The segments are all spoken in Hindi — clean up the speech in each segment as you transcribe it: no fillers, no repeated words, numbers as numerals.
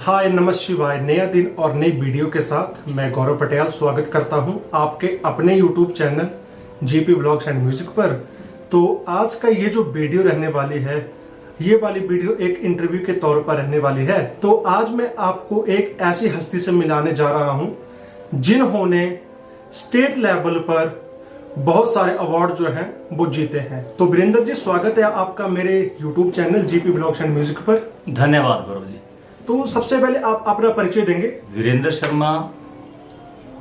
हाय नमस्ते शिवाय। नया दिन और नई वीडियो के साथ मैं गौरव पटेल स्वागत करता हूं आपके अपने YouTube channel GP blogs and music पर। तो आज का ये जो वीडियो रहने वाली है, ये वाली वीडियो एक इंटरव्यू के तौर पर रहने वाली है। तो आज मैं आपको एक ऐसी हस्ती से मिलाने जा रहा हूं जिन्होंने स्टेट लेवल पर बहुत सारे अवार्ड जो हैं वो जीते हैं। तो वीरेंद्र जी, स्वागत है आपका मेरे YouTube channel GP blogs and music पर। धन्यवाद गौरव जी। तो सबसे पहले आप अपना परिचय देंगे। वीरेंद्र शर्मा,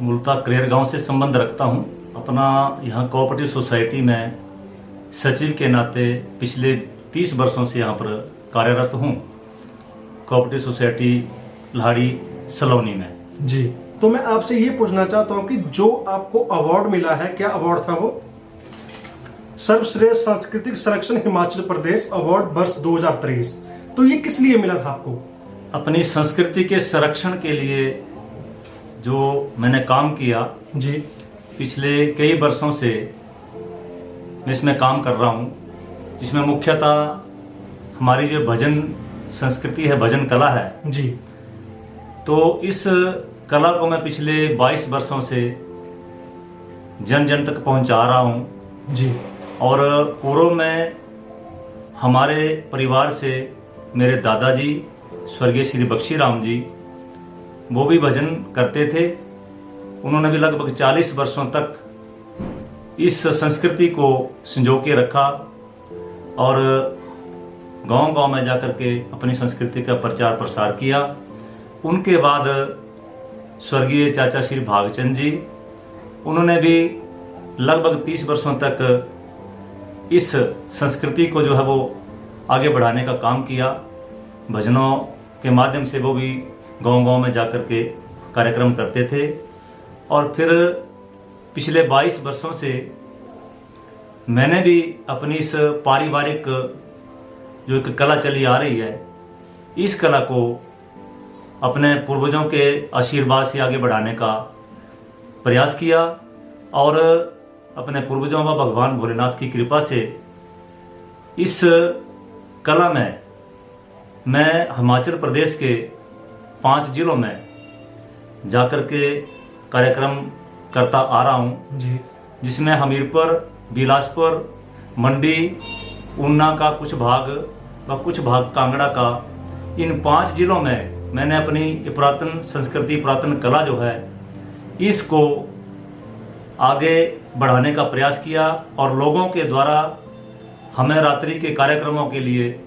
मूलतः क्रेर गांव से संबंध रखता हूं। अपना यहाँ कोऑपरेटिव सोसाइटी में सचिव के नाते पिछले 30 वर्षों से यहाँ पर कार्यरत हूं, कोऑपरेटिव सोसाइटी लाड़ी सलोनी में। जी, तो मैं आपसे ये पूछना चाहता हूँ कि जो आपको अवार्ड मिला है, क्या अवार्ड था वो? सर्वश्रेष्ठ सांस्कृतिक संरक्षण हिमाचल प्रदेश अवार्ड वर्ष 2023। तो ये किस लिए मिला था आपको? अपनी संस्कृति के संरक्षण के लिए जो मैंने काम किया जी, पिछले कई वर्षों से मैं इसमें काम कर रहा हूँ, जिसमें मुख्यतः हमारी जो भजन संस्कृति है, भजन कला है जी, तो इस कला को मैं पिछले 22 वर्षों से जन जन तक पहुंचा रहा हूं जी। और पूर्व में हमारे परिवार से मेरे दादाजी स्वर्गीय श्री बख्शी राम जी, वो भी भजन करते थे। उन्होंने भी लगभग 40 वर्षों तक इस संस्कृति को संजो के रखा और गांव-गांव में जाकर के अपनी संस्कृति का प्रचार प्रसार किया। उनके बाद स्वर्गीय चाचा श्री भागचंद जी, उन्होंने भी लगभग 30 वर्षों तक इस संस्कृति को जो है वो आगे बढ़ाने का काम किया। भजनों के माध्यम से वो भी गांव-गांव में जाकर के कार्यक्रम करते थे। और फिर पिछले 22 वर्षों से मैंने भी अपनी इस पारिवारिक जो एक कला चली आ रही है, इस कला को अपने पूर्वजों के आशीर्वाद से आगे बढ़ाने का प्रयास किया और अपने पूर्वजों व भगवान भोलेनाथ की कृपा से इस कला में मैं हिमाचल प्रदेश के 5 जिलों में जाकर के कार्यक्रम करता आ रहा हूँ जी, जिसमें हमीरपुर, बिलासपुर, मंडी, ऊना का कुछ भाग व कुछ भाग कांगड़ा का, इन 5 जिलों में मैंने अपनी पुरातन संस्कृति, पुरातन कला जो है, इसको आगे बढ़ाने का प्रयास किया और लोगों के द्वारा हमें रात्रि के कार्यक्रमों के लिए,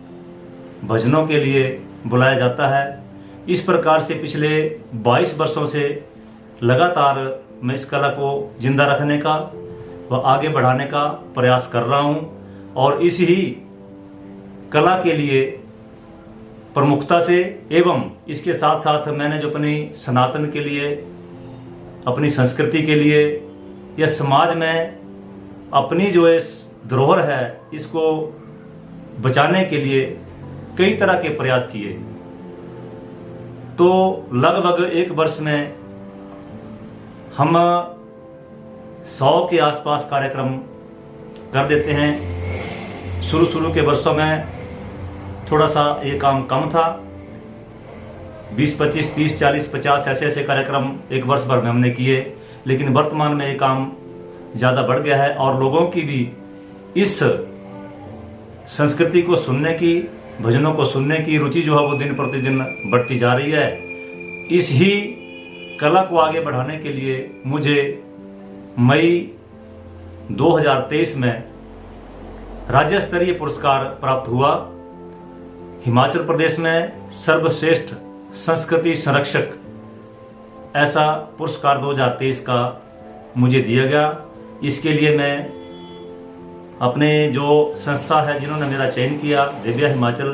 भजनों के लिए बुलाया जाता है। इस प्रकार से पिछले 22 वर्षों से लगातार मैं इस कला को जिंदा रखने का व आगे बढ़ाने का प्रयास कर रहा हूँ और इस ही कला के लिए प्रमुखता से एवं इसके साथ साथ मैंने जो अपनी सनातन के लिए, अपनी संस्कृति के लिए या समाज में अपनी जो इस धरोहर है, इसको बचाने के लिए कई तरह के प्रयास किए। तो लगभग 1 वर्ष में हम 100 के आसपास कार्यक्रम कर देते हैं। शुरू के वर्षों में थोड़ा सा ये काम कम था, 20, 25, 30, 40, 50 ऐसे कार्यक्रम 1 वर्ष भर में हमने किए, लेकिन वर्तमान में ये काम ज़्यादा बढ़ गया है और लोगों की भी इस संस्कृति को सुनने की, भजनों को सुनने की रुचि जो है वो दिन प्रतिदिन बढ़ती जा रही है। इस ही कला को आगे बढ़ाने के लिए मुझे मई 2023 में राज्य स्तरीय पुरस्कार प्राप्त हुआ। हिमाचल प्रदेश में सर्वश्रेष्ठ संस्कृति संरक्षक, ऐसा पुरस्कार 2023 का मुझे दिया गया। इसके लिए मैं अपने जो संस्था है जिन्होंने मेरा चयन किया, दिव्या हिमाचल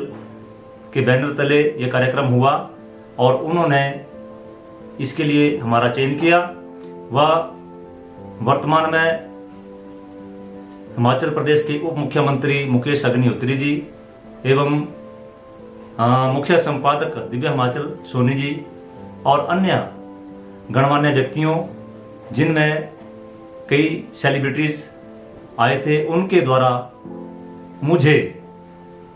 के बैनर तले ये कार्यक्रम हुआ और उन्होंने इसके लिए हमारा चयन किया। वह वर्तमान में हिमाचल प्रदेश के उप मुख्यमंत्री मुकेश अग्निहोत्री जी एवं मुख्य संपादक दिव्या हिमाचल सोनी जी और अन्य गणमान्य व्यक्तियों, जिनमें कई सेलिब्रिटीज आए थे, उनके द्वारा मुझे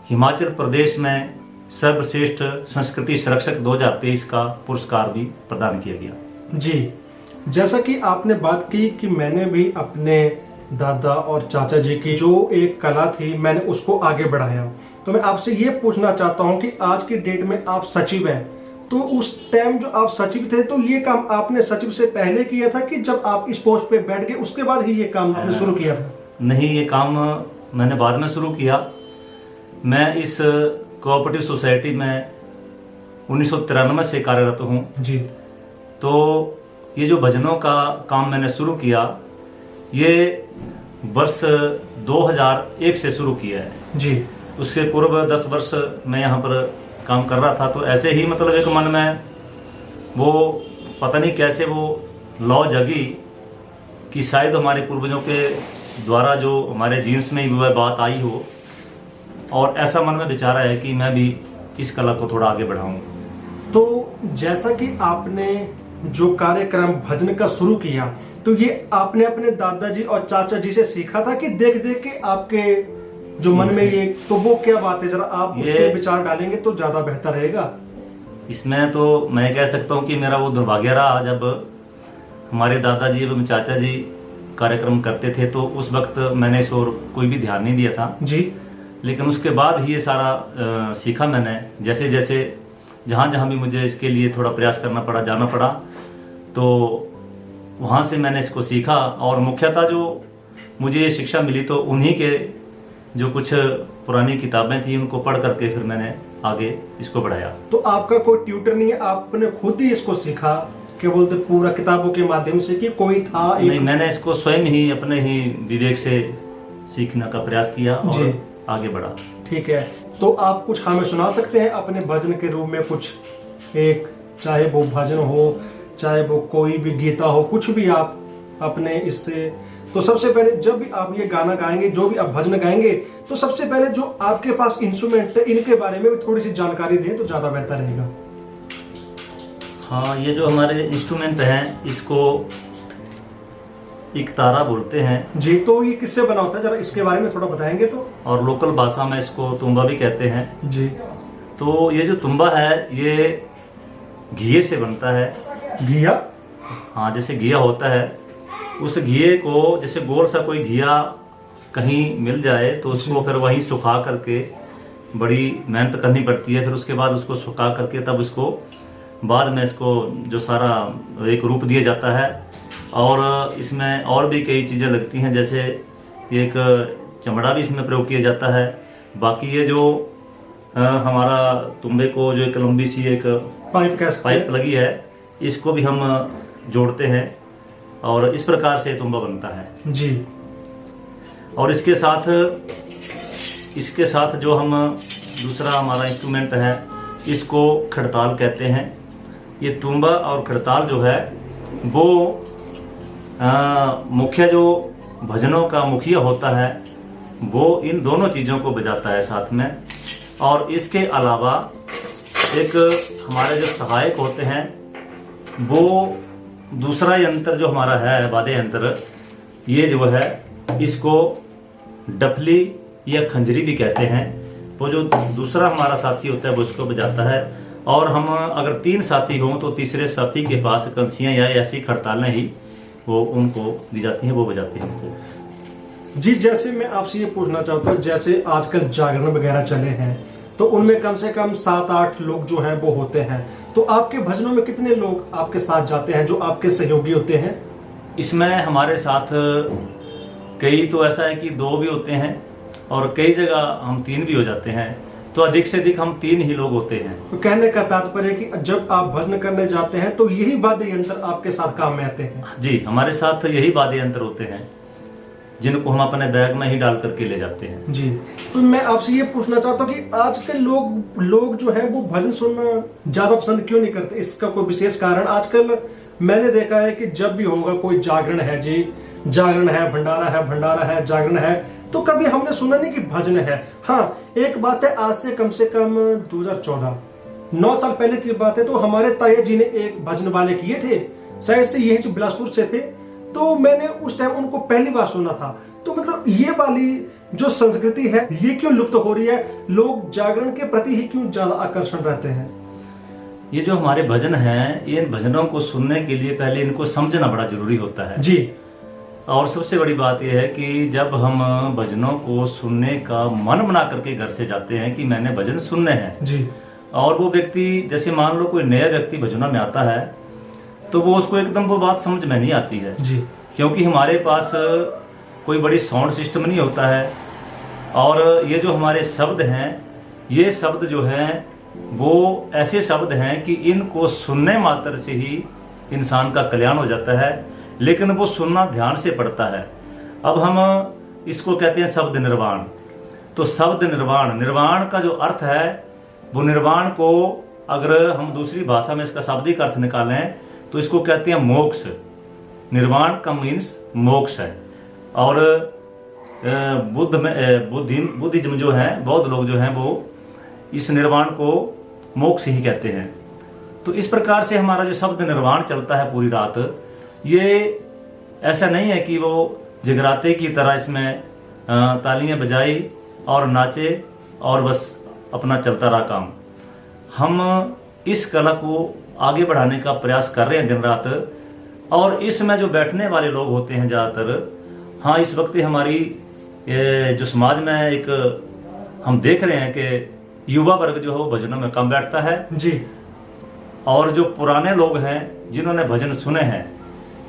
हिमाचल प्रदेश में सर्वश्रेष्ठ संस्कृति संरक्षक 2023 का पुरस्कार भी प्रदान किया गया। जी, जैसा कि आपने बात की कि मैंने भी अपने दादा और चाचा जी की जो एक कला थी मैंने उसको आगे बढ़ाया, तो मैं आपसे ये पूछना चाहता हूँ कि आज की डेट में आप सचिव हैं, तो उस टाइम जो आप सचिव थे तो ये काम आपने सचिव से पहले किया था कि जब आप इस पोस्ट पे बैठ गए उसके बाद ही ये काम आपने शुरू किया था? नहीं, ये काम मैंने बाद में शुरू किया। मैं इस कोऑपरेटिव सोसाइटी में 1993 से कार्यरत हूँ जी। तो ये जो भजनों का काम मैंने शुरू किया ये वर्ष 2001 से शुरू किया है जी। उससे पूर्व 10 वर्ष मैं यहाँ पर काम कर रहा था। तो ऐसे ही मतलब एक मन में वो पता नहीं कैसे वो लौ जगी कि शायद हमारे पूर्वजों के द्वारा जो हमारे जीन्स में ही वह बात आई हो, और ऐसा मन में विचारा है कि मैं भी इस कला को थोड़ा आगे बढ़ाऊं। तो जैसा कि आपने जो कार्यक्रम भजन का शुरू किया तो ये आपने अपने दादाजी और चाचा जी से सीखा था कि देख देख के आपके जो मन में ये, तो वो क्या बात है, जरा आप उस पर विचार डालेंगे तो ज्यादा बेहतर रहेगा। इसमें तो मैं कह सकता हूँ कि मेरा वो दुर्भाग्य रहा जब हमारे दादाजी एवं चाचा जी कार्यक्रम करते थे तो उस वक्त मैंने इस और कोई भी ध्यान नहीं दिया था जी। लेकिन उसके बाद ही ये सारा सीखा मैंने, जैसे जैसे जहाँ जहाँ भी मुझे इसके लिए थोड़ा प्रयास करना पड़ा, जाना पड़ा, तो वहाँ से मैंने इसको सीखा। और मुख्यतः जो मुझे ये शिक्षा मिली तो उन्हीं के जो कुछ पुरानी किताबें थी उनको पढ़ करके फिर मैंने आगे इसको बढ़ाया। तो आपका कोई ट्यूटर नहीं है, आपने खुद ही इसको सीखा क्या बोलते पूरा किताबों के माध्यम से कि कोई था? नहीं, मैंने इसको स्वयं ही अपने ही विवेक से सीखने का प्रयास किया और आगे बढ़ा। ठीक है, तो आप कुछ हमें सुना सकते हैं अपने भजन के रूप में कुछ एक, चाहे वो भजन हो चाहे वो कोई भी गीता हो, कुछ भी आप अपने इससे। तो सबसे पहले जब भी आप ये गाना गाएंगे, जो भी आप भजन गाएंगे, तो सबसे पहले जो आपके पास इंस्ट्रूमेंट है इनके बारे में भी थोड़ी सी जानकारी दें तो ज्यादा बेहतर रहेगा। हाँ, ये जो हमारे इंस्ट्रूमेंट हैं इसको एक तारा बोलते हैं जी। तो ये किससे बना होता है, जरा इसके बारे में थोड़ा बताएंगे तो? और लोकल भाषा में इसको तुम्बा भी कहते हैं जी। तो ये जो तुम्बा है ये घिये से बनता है। घिया? हाँ, जैसे घिया होता है, उस घिये को जैसे गोल सा कोई घिया कहीं मिल जाए तो उसको फिर वहीं सुखा करके बड़ी मेहनत करनी पड़ती है, फिर उसके बाद उसको सुखा करके तब उसको बाद में इसको जो सारा एक रूप दिया जाता है। और इसमें और भी कई चीज़ें लगती हैं, जैसे एक चमड़ा भी इसमें प्रयोग किया जाता है। बाकी ये जो हमारा तुम्बे को जो एक लंबी सी एक पाइप लगी है इसको भी हम जोड़ते हैं और इस प्रकार से तुम्बा बनता है जी। और इसके साथ जो हम दूसरा हमारा इंस्ट्रूमेंट है इसको खड़ताल कहते हैं। ये तुम्बा और खड़ताल जो है वो मुख्य जो भजनों का मुखिया होता है वो इन दोनों चीज़ों को बजाता है साथ में। और इसके अलावा एक हमारे जो सहायक होते हैं वो दूसरा यंत्र जो हमारा है वाद्य यंत्र, ये जो है इसको डफली या खंजरी भी कहते हैं। वो जो दूसरा हमारा साथी होता है वो इसको बजाता है। और हम अगर 3 साथी हों तो तीसरे साथी के पास कंसियाँ या ऐसी खड़तालें ही वो उनको दी जाती हैं, वो बजाते हैं उनको। जी, जैसे मैं आपसे ये पूछना चाहता हूँ, जैसे आजकल जागरण वगैरह चले हैं तो उनमें कम से कम 7-8 लोग जो हैं वो होते हैं, तो आपके भजनों में कितने लोग आपके साथ जाते हैं जो आपके सहयोगी होते हैं? इसमें हमारे साथ कई तो ऐसा है कि 2 भी होते हैं और कई जगह हम 3 भी हो जाते हैं, तो अधिक से अधिक हम 3 ही लोग होते हैं। तो कहने का तात्पर्य कि जब आप भजन करने जाते हैं तो यही वाद्य यंत्र आपके साथ काम में आते हैं? जी, हमारे साथ यही वाद्य यंत्र होते हैं जिनको हम अपने बैग में ही डाल करके ले जाते हैं। जी। तो मैं आपसे ये पूछना चाहता हूँ कि आजकल लोग जो है वो भजन सुनना ज्यादा पसंद क्यों नहीं करते? इसका कोई विशेष कारण? आजकल मैंने देखा है कि जब भी होगा कोई जागरण है जी, जागरण है, भंडारा है, जागरण है, तो कभी हमने सुना नहीं कि भजन है। हाँ, एक बात है, आज से कम 2014 9 साल पहले की बात है, तो हमारे ताया जी ने एक भजन वाले किए थे, शायद से यहीं से बिलासपुर से थे, तो मैंने उस टाइम उनको पहली बार सुना था। तो मतलब ये वाली जो संस्कृति है ये क्यों लुप्त हो रही है? लोग जागरण के प्रति ही क्यों ज्यादा आकर्षण रहते हैं? ये जो हमारे भजन हैं, इन भजनों को सुनने के लिए पहले इनको समझना बड़ा जरूरी होता है जी। और सबसे बड़ी बात यह है कि जब हम भजनों को सुनने का मन बना करके घर से जाते हैं कि मैंने भजन सुनने हैं जी, और वो व्यक्ति, जैसे मान लो कोई नया व्यक्ति भजनों में आता है तो वो उसको एकदम वो बात समझ में नहीं आती है जी, क्योंकि हमारे पास कोई बड़ी साउंड सिस्टम नहीं होता है और ये जो हमारे शब्द हैं, ये शब्द जो हैं वो ऐसे शब्द हैं कि इनको सुनने मात्र से ही इंसान का कल्याण हो जाता है, लेकिन वो सुनना ध्यान से पड़ता है। अब हम इसको कहते हैं शब्द निर्वाण। तो शब्द निर्वाण, निर्वाण का जो अर्थ है वो निर्वाण को अगर हम दूसरी भाषा में इसका शाब्दिक अर्थ निकालें तो इसको कहते हैं मोक्ष। निर्वाण का मीन्स मोक्ष है। और बुद्धिज्म जो है, बौद्ध लोग जो हैं वो इस निर्वाण को मोक्ष ही कहते हैं। तो इस प्रकार से हमारा जो शब्द निर्वाण चलता है पूरी रात, ये ऐसा नहीं है कि वो जगराते की तरह इसमें तालियां बजाई और नाचे और बस अपना चलता रहा काम। हम इस कला को आगे बढ़ाने का प्रयास कर रहे हैं दिन रात। और इसमें जो बैठने वाले लोग होते हैं ज़्यादातर, हाँ इस वक्त हमारी जो समाज में एक हम देख रहे हैं कि युवा वर्ग जो है वो भजनों में कम बैठता है जी। और जो पुराने लोग हैं जिन्होंने भजन सुने हैं,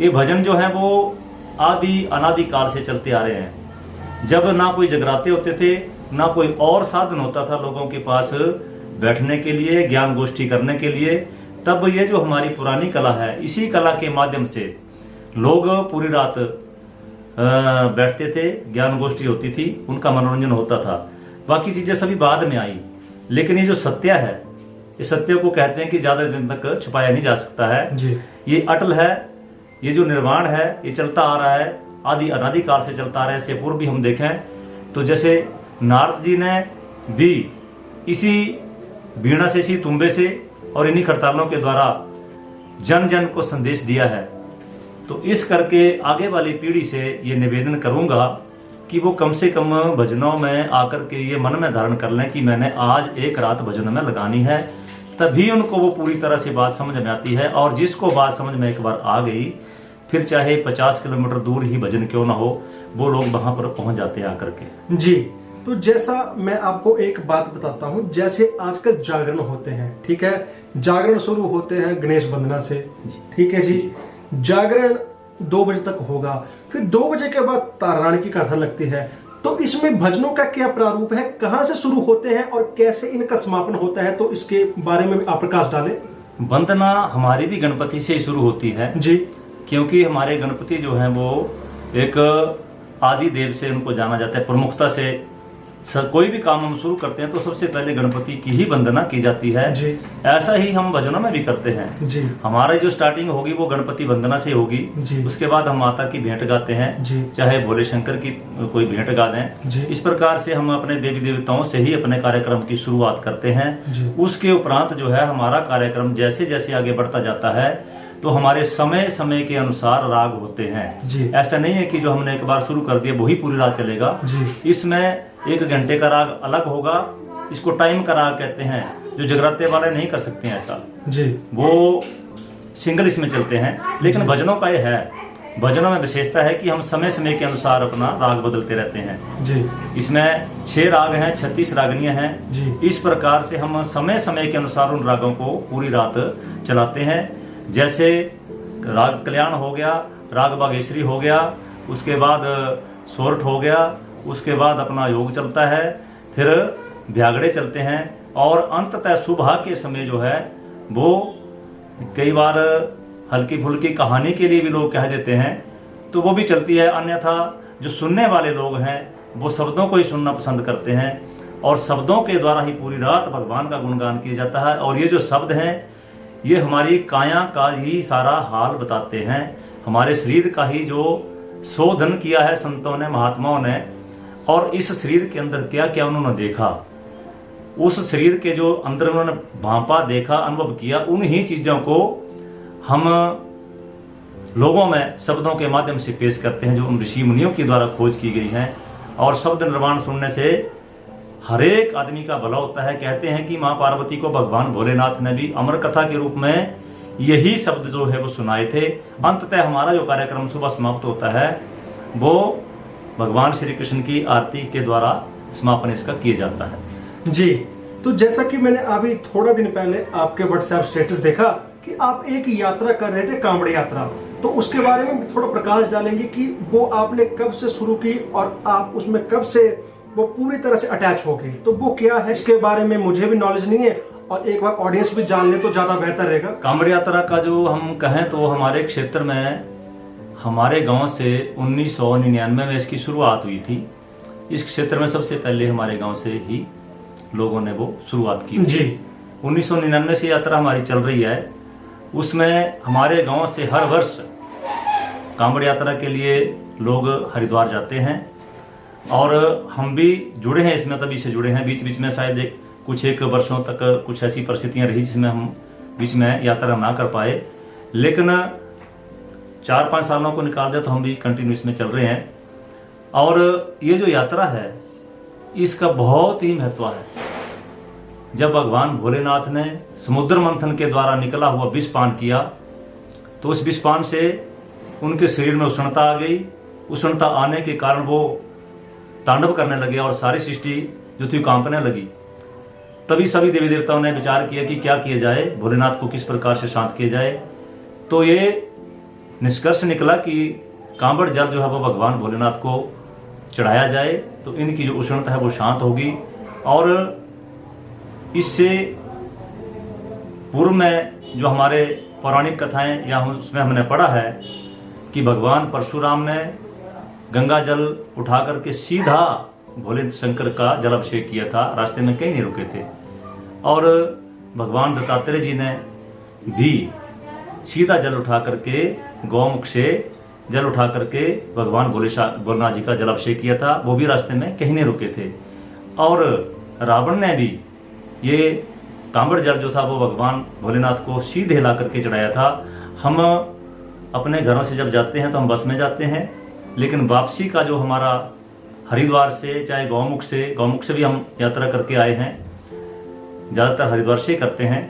ये भजन जो है वो आदि अनादि काल से चलते आ रहे हैं। जब ना कोई जगराते होते थे, ना कोई और साधन होता था लोगों के पास बैठने के लिए, ज्ञान गोष्ठी करने के लिए, तब ये जो हमारी पुरानी कला है, इसी कला के माध्यम से लोग पूरी रात बैठते थे, ज्ञान गोष्ठी होती थी, उनका मनोरंजन होता था। बाकी चीजें सभी बाद में आई, लेकिन ये जो सत्य है, इस सत्य को कहते हैं कि ज्यादा दिन तक छुपाया नहीं जा सकता है जी। ये अटल है। ये जो निर्वाण है ये चलता आ रहा है, आदि अनादि काल से चलता आ रहा है। इससे पूर्व भी हम देखें तो जैसे नारद जी ने भी इसी वीणा से, इसी तुम्बे से और इन्हीं खड़तालों के द्वारा जन जन को संदेश दिया है। तो इस करके आगे वाली पीढ़ी से ये निवेदन करूंगा कि वो कम से कम भजनों में आकर के ये मन में धारण कर लें कि मैंने आज एक रात भजनों में लगानी है, तभी उनको वो पूरी तरह से बात समझ में आती है। और जिसको बात समझ में एक बार आ गई, फिर चाहे 50 किलोमीटर दूर ही भजन क्यों ना हो, वो लोग वहां पर पहुंच जाते हैं आकर के। जी। तो जैसा मैं आपको एक बात बताता हूँ, जैसे आजकल जागरण होते हैं, ठीक है, जागरण शुरू होते हैं गणेश वंदना से, ठीक है जी। जागरण 2 बजे तक होगा, फिर 2 बजे के बाद तारारानी की कथा लगती है। तो इसमें भजनों का क्या प्रारूप है, कहाँ से शुरू होते हैं और कैसे इनका समापन होता है, तो इसके बारे में आप प्रकाश डालें। वंदना हमारी भी गणपति से ही शुरू होती है जी, क्योंकि हमारे गणपति जो हैं वो एक आदि देव से उनको जाना जाता है प्रमुखता से। कोई भी काम हम शुरू करते हैं तो सबसे पहले गणपति की ही वंदना की जाती है जी। ऐसा ही हम भजनों में भी करते हैं जी। हमारी जो स्टार्टिंग होगी वो गणपति वंदना से होगी जी। उसके बाद हम माता की भेंट गाते हैं जी। चाहे भोले शंकर की कोई भेंट गा दें जी। इस प्रकार से हम अपने देवी देवताओं से ही अपने कार्यक्रम की शुरुआत करते हैं जी। उसके उपरांत जो है हमारा कार्यक्रम जैसे जैसे आगे बढ़ता जाता है तो हमारे समय समय के अनुसार राग होते हैं जी। ऐसा नहीं है कि जो हमने एक बार शुरू कर दिया वही पूरी रात चलेगा जी। इसमें 1 घंटे का राग अलग होगा इसको टाइम का राग कहते हैं जो जगराते वाले नहीं कर सकते हैं ऐसा जी। वो सिंगल इसमें चलते हैं लेकिन भजनों का ये है भजनों में विशेषता है कि हम समय समय के अनुसार अपना राग बदलते रहते हैं जी। इसमें 6 राग हैं 36 रागनियां हैं जी। इस प्रकार से हम समय समय के अनुसार उन रागों को पूरी रात चलाते हैं जैसे राग कल्याण हो गया राग बागेश्वरी हो गया उसके बाद सोरठ हो गया उसके बाद अपना योग चलता है फिर भ्यागड़े चलते हैं और अंततः सुबह के समय जो है वो कई बार हल्की फुल्की कहानी के लिए भी लोग कह देते हैं तो वो भी चलती है अन्यथा जो सुनने वाले लोग हैं वो शब्दों को ही सुनना पसंद करते हैं और शब्दों के द्वारा ही पूरी रात भगवान का गुणगान किया जाता है और ये जो शब्द हैं ये हमारी काया का ही सारा हाल बताते हैं हमारे शरीर का ही जो शोधन किया है संतों ने महात्माओं ने और इस शरीर के अंदर क्या क्या उन्होंने देखा उस शरीर के जो अंदर उन्होंने भांपा देखा अनुभव किया उन्हीं चीजों को हम लोगों में शब्दों के माध्यम से पेश करते हैं जो उन ऋषि मुनियों के द्वारा खोज की गई हैं और शब्द निर्माण सुनने से हर एक आदमी का भला होता है। कहते हैं कि माँ पार्वती को भगवान भोलेनाथ ने भी अमर कथा के रूप में यही शब्द जो है वो सुनाए थे। अंततः हमारा जो कार्यक्रम सुबह समाप्त होता है वो भगवान श्री कृष्ण की आरती के द्वारा समापन इसका किया जाता है। जी, तो जैसा कि मैंने अभी थोड़ा दिन पहले आपके व्हाट्सएप स्टेटस देखा कि आप एक यात्रा कर रहे थे, कांवड़ यात्रा, तो उसके बारे में थोड़ा प्रकाश डालेंगे कि वो आपने कब से शुरू की और आप उसमें कब से वो पूरी तरह से अटैच हो गई, तो वो क्या है इसके बारे में मुझे भी नॉलेज नहीं है और एक बार ऑडियंस भी जान ले तो ज्यादा बेहतर रहेगा। कांवड़ यात्रा का जो हम कहें तो हमारे क्षेत्र में हमारे गांव से 1999 में इसकी शुरुआत हुई थी। इस क्षेत्र में सबसे पहले हमारे गांव से ही लोगों ने वो शुरुआत की जी। 1999 से यात्रा हमारी चल रही है। उसमें हमारे गांव से हर वर्ष कांवड़ यात्रा के लिए लोग हरिद्वार जाते हैं और हम भी जुड़े हैं इसमें, तभी से जुड़े हैं। बीच बीच में शायद कुछ एक वर्षों तक कुछ ऐसी परिस्थितियां रही जिसमें हम बीच में यात्रा ना कर पाए, लेकिन 4-5 सालों को निकाल दे तो हम भी कंटिन्यूस में चल रहे हैं। और ये जो यात्रा है इसका बहुत ही महत्व है। जब भगवान भोलेनाथ ने समुद्र मंथन के द्वारा निकला हुआ विष पान किया तो उस विष पान से उनके शरीर में उष्णता आ गई। उष्णता आने के कारण वो तांडव करने लगे और सारी सृष्टि जो थी कांपने लगी। तभी सभी देवी देवताओं ने विचार किया कि क्या किया जाए, भोलेनाथ को किस प्रकार से शांत किया जाए। तो ये निष्कर्ष निकला कि कांवड़ जल जो है वो भगवान भोलेनाथ को चढ़ाया जाए तो इनकी जो उष्णता है वो शांत होगी। और इससे पूर्व में जो हमारे पौराणिक कथाएं या उसमें हमने पढ़ा है कि भगवान परशुराम ने गंगा जल उठा करके सीधा भोले शंकर का जल अभिषेक किया था, रास्ते में कहीं नहीं रुके थे। और भगवान दत्तात्रेय जी ने भी सीधा जल उठा करके गौमुख से जल उठा करके भगवान भोलेनाथ जी का जल अभिषेक किया था, वो भी रास्ते में कहीं नहीं रुके थे। और रावण ने भी ये कांवड़ जल जो था वो भगवान भोलेनाथ को सीधे ला करके चढ़ाया था। हम अपने घरों से जब जाते हैं तो हम बस में जाते हैं, लेकिन वापसी का जो हमारा हरिद्वार से चाहे गौमुख से भी हम यात्रा करके आए हैं, ज़्यादातर हरिद्वार से करते हैं।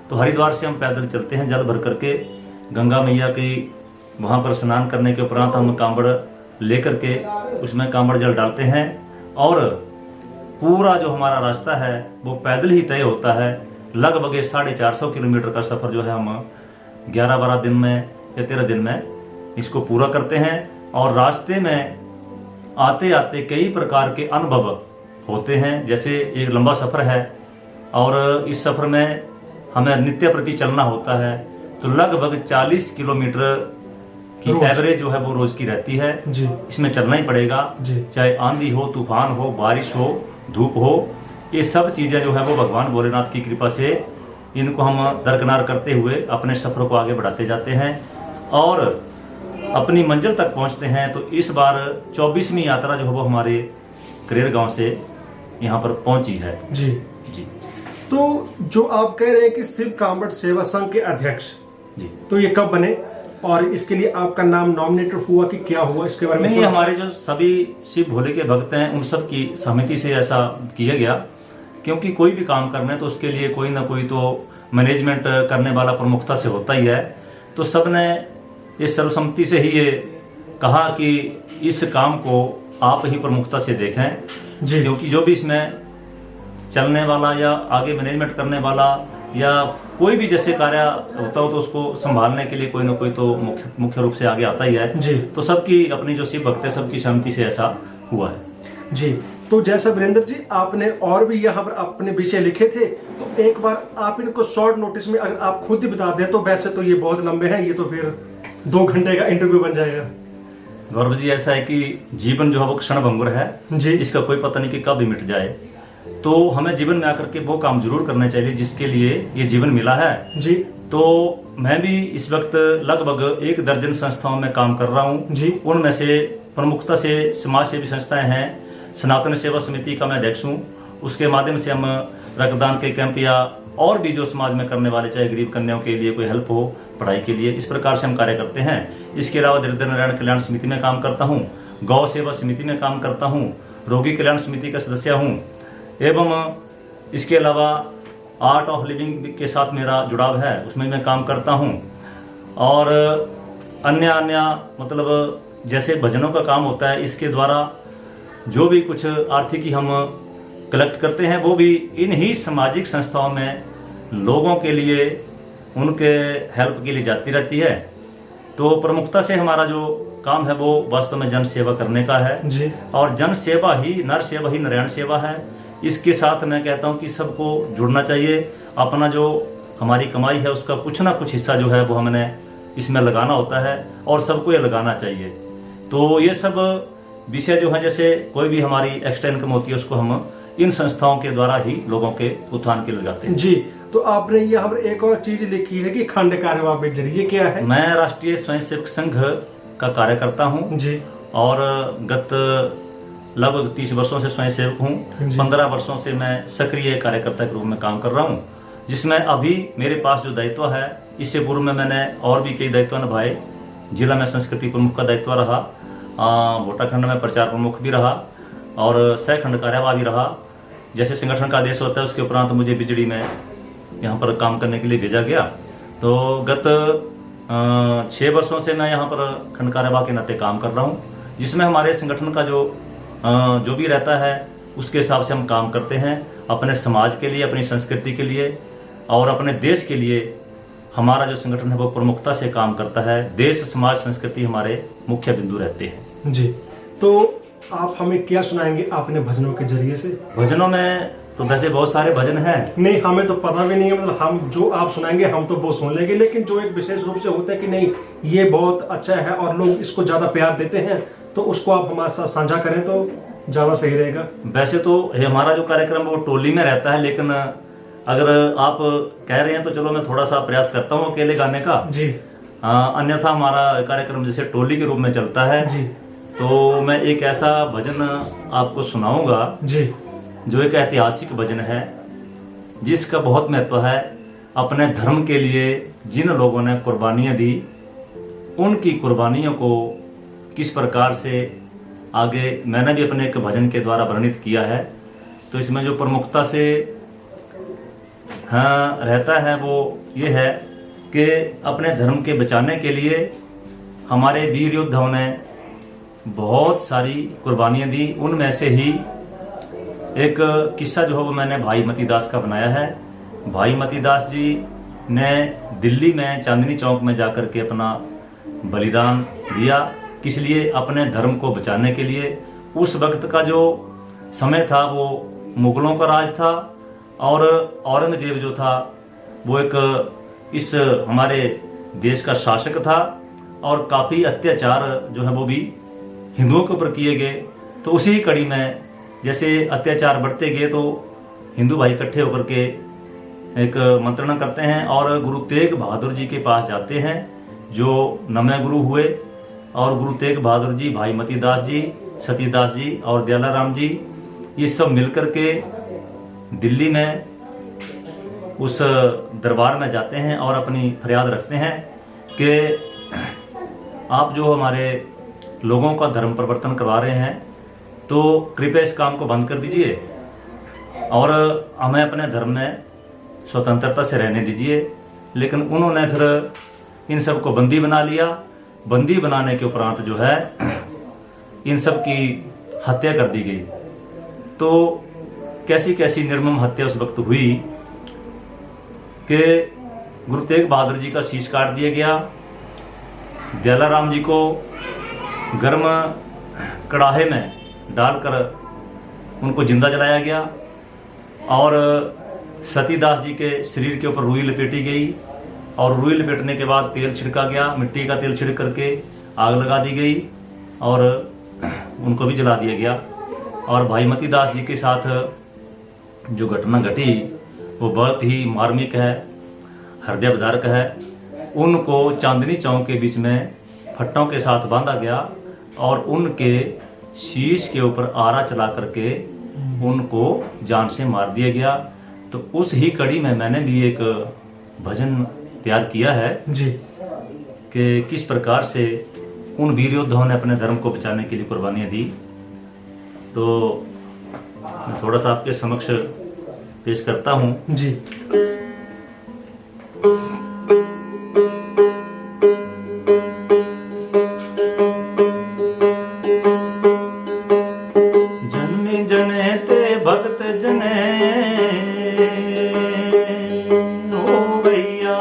तो हरिद्वार से हम पैदल चलते हैं जल भर करके गंगा मैया की वहाँ पर स्नान करने के उपरांत हम कांवड़ ले करके उसमें कांवड़ जल डालते हैं और पूरा जो हमारा रास्ता है वो पैदल ही तय होता है। लगभग 450 किलोमीटर का सफ़र जो है हम 11-12 दिन में या 13 दिन में इसको पूरा करते हैं। और रास्ते में आते आते कई प्रकार के अनुभव होते हैं। जैसे एक लंबा सफ़र है और इस सफ़र में हमें नित्य प्रति चलना होता है, तो लगभग 40 किलोमीटर की एवरेज जो है वो रोज की रहती है जी। इसमें चलना ही पड़ेगा, चाहे आंधी हो, तूफान हो, बारिश हो, धूप हो। ये सब चीज़ें जो है वो भगवान भोलेनाथ की कृपा से इनको हम दरकिनार करते हुए अपने सफ़र को आगे बढ़ाते जाते हैं और अपनी मंजिल तक पहुंचते हैं। तो इस बार 24वीं यात्रा जो है वो हमारे करेर गांव से यहाँ पर पहुंची है। जी जी। तो जो आप कह रहे हैं कि शिव कांवड़ सेवा संघ के अध्यक्ष जी, तो ये कब बने और इसके लिए आपका नाम नॉमिनेटेड हुआ कि क्या हुआ, इसके बारे में? नहीं, हमारे जो सभी शिव भोले के भक्त हैं उन सब की सहमति से ऐसा किया गया, क्योंकि कोई भी काम करना है तो उसके लिए कोई ना कोई तो मैनेजमेंट करने वाला प्रमुखता से होता ही है। तो सब ने इस सर्वसम्मति से ही ये कहा कि इस काम को आप ही प्रमुखता से देखें जी, क्योंकि जो भी इसमें चलने वाला या आगे मैनेजमेंट करने वाला या कोई भी जैसे कार्य होता हो तो उसको संभालने के लिए कोई ना कोई तो मुख्य रूप से आगे आता ही है जी। तो सबकी अपनी जो शिव भक्त है सबकी सहमति से ऐसा हुआ है जी। तो जैसा वीरेंद्र जी आपने और भी यहाँ पर अपने विषय लिखे थे, तो एक बार आप इनको शॉर्ट नोटिस में अगर आप खुद ही बता दें तो वैसे तो ये बहुत लंबे हैं, ये तो फिर 2 घंटे का इंटरव्यू बन जाएगा। गौरव जी, ऐसा है कि जीवन जो है वो क्षण भंगुर है जी, इसका कोई पता नहीं कि कब भी मिट जाए। तो हमें जीवन में आकर के वो काम जरूर करना चाहिए जिसके लिए ये जीवन मिला है जी। तो मैं भी इस वक्त लगभग 1 दर्जन संस्थाओं में काम कर रहा हूँ जी। उनमें से प्रमुखता से समाज सेवी संस्थाएं हैं। सनातन सेवा समिति का मैं अध्यक्ष हूँ, उसके माध्यम से हम रक्तदान के कैंप या और भी जो समाज में करने वाले, चाहे गरीब कन्याओं के लिए कोई हेल्प हो, पढ़ाई के लिए, इस प्रकार से हम कार्य करते हैं। इसके अलावा दरिद्र नारायण कल्याण समिति में काम करता हूँ, गौ सेवा समिति में काम करता हूँ रोगी कल्याण समिति का सदस्य हूँ एवं इसके अलावा आर्ट ऑफ लिविंग के साथ मेरा जुड़ाव है, उसमें मैं काम करता हूँ। और अन्य अन्य मतलब जैसे भजनों का काम होता है, इसके द्वारा जो भी कुछ आर्थिकी हम कलेक्ट करते हैं वो भी इन ही सामाजिक संस्थाओं में लोगों के लिए, उनके हेल्प के लिए जाती रहती है। तो प्रमुखता से हमारा जो काम है वो वास्तव में जन सेवा करने का है जी। और जन सेवा ही नर सेवा ही नारायण सेवा है। इसके साथ मैं कहता हूँ कि सबको जुड़ना चाहिए। अपना जो हमारी कमाई है उसका कुछ ना कुछ हिस्सा जो है वो हमने इसमें लगाना होता है और सबको ये लगाना चाहिए। तो ये सब विषय जो है, जैसे कोई भी हमारी एक्स्ट्रा इनकम होती है उसको हम इन संस्थाओं के द्वारा ही लोगों के उत्थान के लिए लगाते हैं। जी। तो आपने यहाँ पर एक और चीज लिखी है कि खंड कार्यवाह में जरिए क्या है? मैं राष्ट्रीय स्वयंसेवक संघ का कार्य करता हूँ जी। और गत लगभग 30 वर्षों से स्वयंसेवक हूँ। 15 वर्षों से मैं सक्रिय कार्यकर्ता के रूप में काम कर रहा हूँ, जिसमें अभी मेरे पास जो दायित्व है, इससे पूर्व में मैंने और भी कई दायित्व निभाए। जिला में संस्कृति प्रमुख का दायित्व रहा, भोटाखंड में प्रचार प्रमुख भी रहा और सहखंड कार्यवाह भी रहा। जैसे संगठन का आदेश होता है उसके उपरांत मुझे बिजली में यहाँ पर काम करने के लिए भेजा गया। तो गत 6 वर्षों से मैं यहाँ पर खंड कार्यवाह के नाते काम कर रहा हूँ, जिसमें हमारे संगठन का जो भी रहता है उसके हिसाब से हम काम करते हैं। अपने समाज के लिए, अपनी संस्कृति के लिए और अपने देश के लिए हमारा जो संगठन है वो प्रमुखता से काम करता है। देश, समाज, संस्कृति हमारे मुख्य बिंदु रहते हैं। जी। तो आप हमें क्या सुनाएंगे अपने भजनों के जरिए से? भजनों में तो वैसे बहुत सारे भजन हैं। नहीं, हमें तो पता भी नहीं है, मतलब हम जो आप सुनाएंगे हम तो वो सुन लेंगे, लेकिन जो एक विशेष रूप से होता है कि नहीं ये बहुत अच्छा है और लोग इसको ज्यादा प्यार देते हैं, तो उसको आप हमारे साथ साझा करें तो ज्यादा सही रहेगा। वैसे तो हमारा जो कार्यक्रम वो टोली में रहता है, लेकिन अगर आप कह रहे हैं तो चलो मैं थोड़ा सा प्रयास करता हूँ अकेले गाने का। जी। अन्यथा हमारा कार्यक्रम जैसे टोली के रूप में चलता है जी। तो मैं एक ऐसा भजन आपको सुनाऊंगा जी। जो एक ऐतिहासिक भजन है, जिसका बहुत महत्व है। अपने धर्म के लिए जिन लोगों ने कुर्बानियां दी, उनकी कुर्बानियों को किस प्रकार से आगे मैंने भी अपने एक भजन के द्वारा वर्णित किया है। तो इसमें जो प्रमुखता से रहता है वो ये है कि अपने धर्म के बचाने के लिए हमारे वीर योद्धाओं ने बहुत सारी कुर्बानियां दी। उनमें से ही एक किस्सा जो है वो मैंने भाई मतीदास का बनाया है। भाई मतीदास जी ने दिल्ली में चांदनी चौक में जाकर के अपना बलिदान दिया, किस लिए? अपने धर्म को बचाने के लिए। उस वक्त का जो समय था वो मुगलों का राज था और औरंगजेब जो था वो एक इस हमारे देश का शासक था और काफ़ी अत्याचार जो है वो भी हिंदुओं के ऊपर किए गए। तो उसी कड़ी में जैसे अत्याचार बढ़ते गए तो हिंदू भाई इकट्ठे होकर के एक मंत्रणा करते हैं और गुरु तेग बहादुर जी के पास जाते हैं, जो नवे गुरु हुए। और गुरु तेग बहादुर जी, भाई मतीदास जी, सतीदास जी और दयालाराम जी, ये सब मिलकर के दिल्ली में उस दरबार में जाते हैं और अपनी फरियाद रखते हैं कि आप जो हमारे लोगों का धर्म परिवर्तन करवा रहे हैं तो कृपया इस काम को बंद कर दीजिए और हमें अपने धर्म में स्वतंत्रता से रहने दीजिए। लेकिन उन्होंने फिर इन सब को बंदी बना लिया। बंदी बनाने के उपरांत जो है इन सब की हत्या कर दी गई। तो कैसी कैसी निर्मम हत्या उस वक्त हुई कि गुरु तेग बहादुर जी का शीश काट दिया गया, दयालाराम जी को गर्म कड़ाहे में डालकर उनको जिंदा जलाया गया और सतीदास जी के शरीर के ऊपर रुई लपेटी गई और रुई लपेटने के बाद तेल छिड़का गया, मिट्टी का तेल छिड़क करके आग लगा दी गई और उनको भी जला दिया गया। और भाई मतीदास जी के साथ जो घटना घटी वो बहुत ही मार्मिक है, हृदय विदारक है। उनको चांदनी चौक के बीच में फट्टों के साथ बांधा गया और उनके शीश के ऊपर आरा चला करके उनको जान से मार दिया गया। तो उस ही कड़ी में मैंने भी एक भजन तैयार किया है जी कि किस प्रकार से उन वीर योद्धाओं ने अपने धर्म को बचाने के लिए कुर्बानियां दी। तो मैं थोड़ा सा आपके समक्ष पेश करता हूँ। जी। जन्मी जने ते भक्त जने ओ भैया,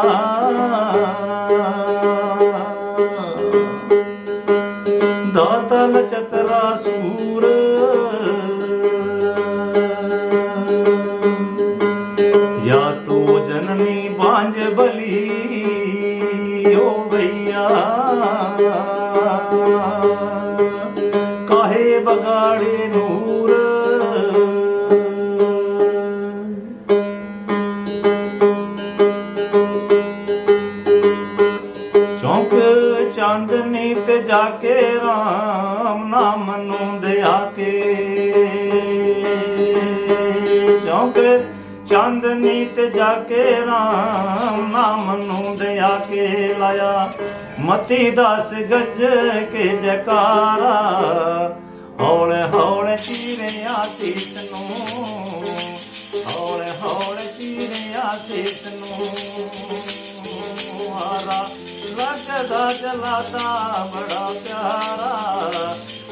दातल चतरा सूर या तो जननी बांझ बली ओ भैया, काहे बगाड़े नूर। चौंक चांदनी ते जाके राम नाम नू दया के, चौंक चांदनी ते जाके राम नाम नू दया के लाया, मती दास गज के जयकारा, हौले हौले चीरिया तीस नू, हौले हौले चीरिया तीस नू, हारा लगदा जलाता बड़ा प्यारा,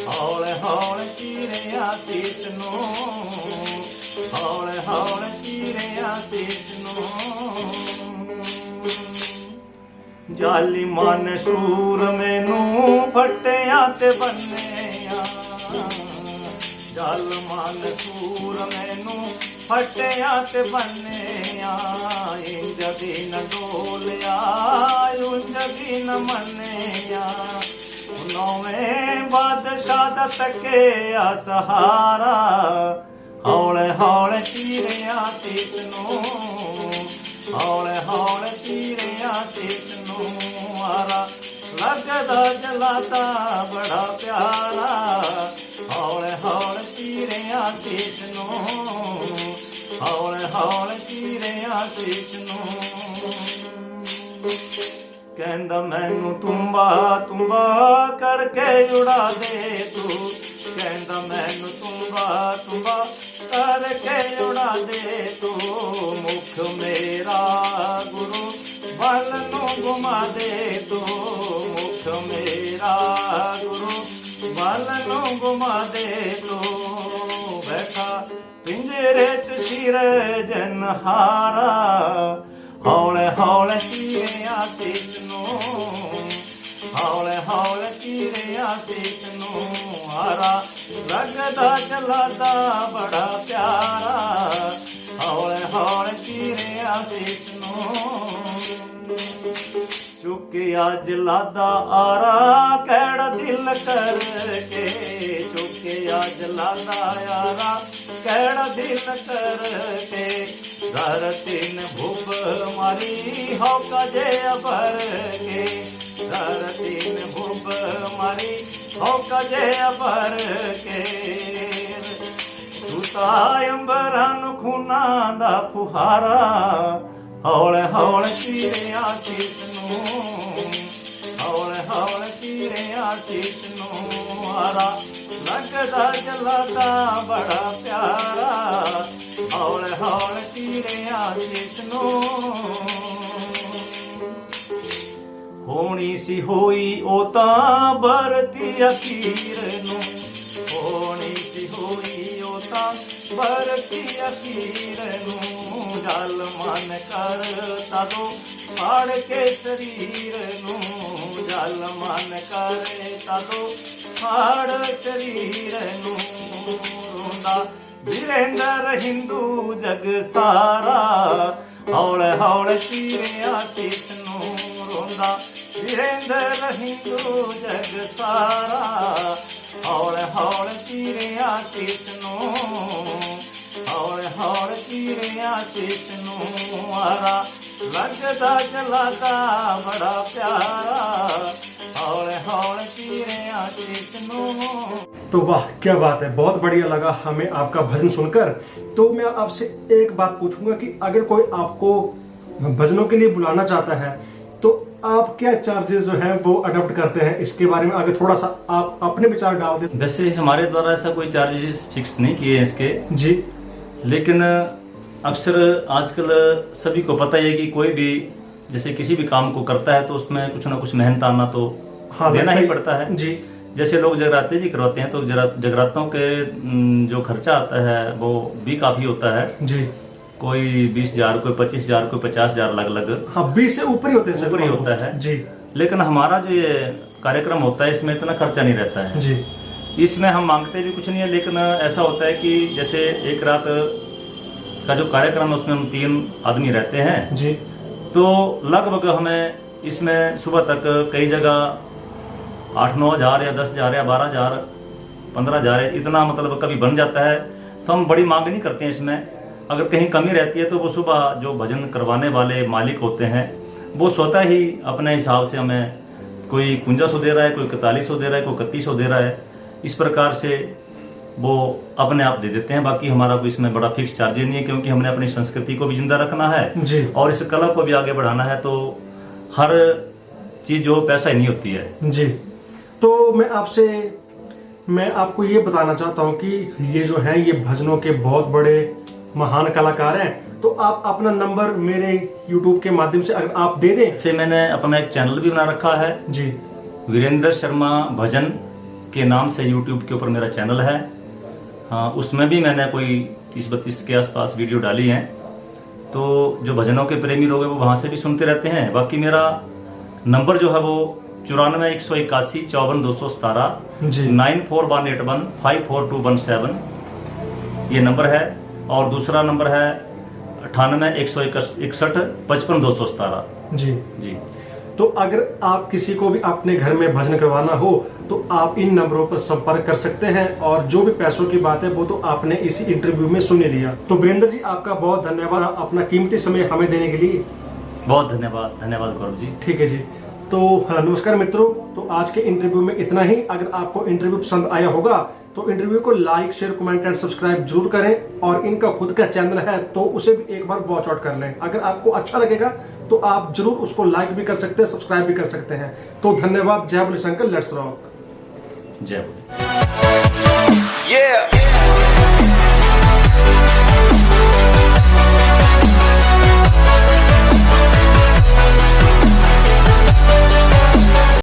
हौले हौले चीरिया तीस नू, हौले हौले चीरिया तीस नू। जाली मन सूर मैनू फटिया ते बन्निया, जल मन सूर मैनू फटिया ते बन्निया, इंज दी न डोलिया उंज दी न मन्निया, नौवें बादशाह दा तकिया सहारा, हौले हौले चीरिया तीस नू, हौले हौले चीरिया तीस नू, हारा लगदा जलाता बड़ा प्यारा, हौले हौले चीरिया तीस नू, हौले हौले चीरिया तीस नू। कहंदा मैनू तुम्बा तुम्बा करके उड़ा दे तू, कहंदा मैनू तुम्बा तुम्बा करके उड़ा दे तू, मुख मेरा गुरु बल नू घुमा दे तू, मुख मेरा गुरु बल नू घुमा दे तू, बैठा पिंजरे च सिर जनहारा, हौले हौले चीरिया तीस नू, हौले हौले चीरिया तीस नू, हारा लगदा जलाता बड़ा प्यारा, हौले हौले चीरिया तीस नू। चुकिया जलादा आरा कैड़ा दिल करके, चुकिया जलादा आरा कैड़ा दिल करके, धरती ने भूप मारी हौका जे अबर के, धरती ने भूप मारी हौका जे अबर के, अंबरान खूना दा फुहारा, हौले हौले चीरिया तीस नू, हौले हौले चीरिया तीस नू, हारा लगदा जलाता बड़ा प्यारा, हौले हौले चीरिया तीस नू। होनी सी होई ओ तां बरती अखीर नू, होनी सी होई ओ तां बरती अखीर नू, जल मन करता दो फाड़ के शरीर नू, जल मन करता दो फाड़ शरीर नू, रोंदा वीरेंद्र हिंदू जग सारा, हौले हौले चीरिया तीस नू, रोंदा वीरेंद्र हिंदू जग सारा, हौले हौले चीरिया तीस नू, हौले हौले चीरिया तीस नू, हारा लगदा जलाता बड़ा प्यारा, हौले हौले चीरिया तीस नू। तो वाह क्या बात है, बहुत बढ़िया लगा हमें आपका भजन सुनकर। तो मैं आपसे एक बात पूछूंगा कि अगर कोई आपको भजनों के लिए बुलाना चाहता है तो आप क्या चार्जेस जो हैं वो अडॉप्ट करते हैं, इसके बारे में आगे थोड़ा सा आप अपने विचार डाल दें। वैसे हमारे द्वारा ऐसा कोई चार्जेस फिक्स नहीं किए हैं इसके जी। लेकिन अक्सर आजकल सभी को पता ही है कि कोई भी जैसे किसी भी काम को करता है तो उसमें कुछ ना कुछ मेहनत आना तो देना ही पड़ता है जी। जैसे लोग जगराते भी करवाते हैं तो जगरातों के जो खर्चा आता है वो भी काफी होता है जी। कोई 20,000, कोई 25,000, कोई 50,000 अलग हाँ, 20 से ऊपर ही होते हैं, ऊपर ही होता है जी। लेकिन हमारा जो ये कार्यक्रम होता है इसमें इतना खर्चा नहीं रहता है जी। इसमें हम मांगते भी कुछ नहीं है लेकिन ऐसा होता है कि जैसे एक रात का जो कार्यक्रम है उसमें हम 3 आदमी रहते हैं जी। तो लगभग हमें इसमें सुबह तक कई जगह 8-9 हज़ार या 10 हज़ार या 12 हज़ार 15 हज़ार इतना मतलब कभी बन जाता है तो हम बड़ी मांग नहीं करते हैं इसमें। अगर कहीं कमी रहती है तो वो सुबह जो भजन करवाने वाले मालिक होते हैं वो स्वतः ही अपने हिसाब से हमें कोई 5100 दे रहा है, कोई 4100 दे रहा है, कोई 3100 दे रहा है, इस प्रकार से वो अपने आप दे देते हैं। बाकी हमारा कोई इसमें बड़ा फिक्स चार्ज नहीं है क्योंकि हमने अपनी संस्कृति को भी जिंदा रखना है जी। और इस कला को भी आगे बढ़ाना है तो हर चीज जो पैसा ही नहीं होती है। जी। तो मैं आपको ये बताना चाहता हूँ कि ये जो है ये भजनों के बहुत बड़े महान कलाकार हैं, तो आप अपना नंबर मेरे YouTube के माध्यम से अगर आप दे दें। से मैंने अपना एक चैनल भी बना रखा है जी। वीरेंद्र शर्मा भजन के नाम से YouTube के ऊपर मेरा चैनल है। हाँ, उसमें भी मैंने कोई 30-32 के आसपास वीडियो डाली हैं तो जो भजनों के प्रेमी लोग हैं वो वहाँ से भी सुनते रहते हैं। बाकी मेरा नंबर जो है वो 94 181 54 217 जी। 94 181 54217 ये नंबर है और दूसरा नंबर है 98 161 55 217 जी। जी। तो अगर आप किसी को भी अपने घर में भजन करवाना हो तो आप इन नंबरों पर संपर्क कर सकते हैं और जो भी पैसों की बात है वो तो आपने इसी इंटरव्यू में सुन लिया। तो वीरेंद्र जी आपका बहुत धन्यवाद अपना कीमती समय हमें देने के लिए। बहुत धन्यवाद गौरव जी। ठीक है जी। तो नमस्कार मित्रों, तो आज के इंटरव्यू में इतना ही। अगर आपको इंटरव्यू पसंद आया होगा तो इंटरव्यू को like, share, comment and subscribe जरूर करें और इनका खुद का चैनल है तो उसे भी एक बार वॉच आउट कर लें। अगर आपको अच्छा लगेगा तो आप जरूर उसको लाइक भी कर सकते हैं, सब्सक्राइब भी कर सकते हैं। तो धन्यवाद। जय बोले शंकर, लेट्स रॉक। जय बोले।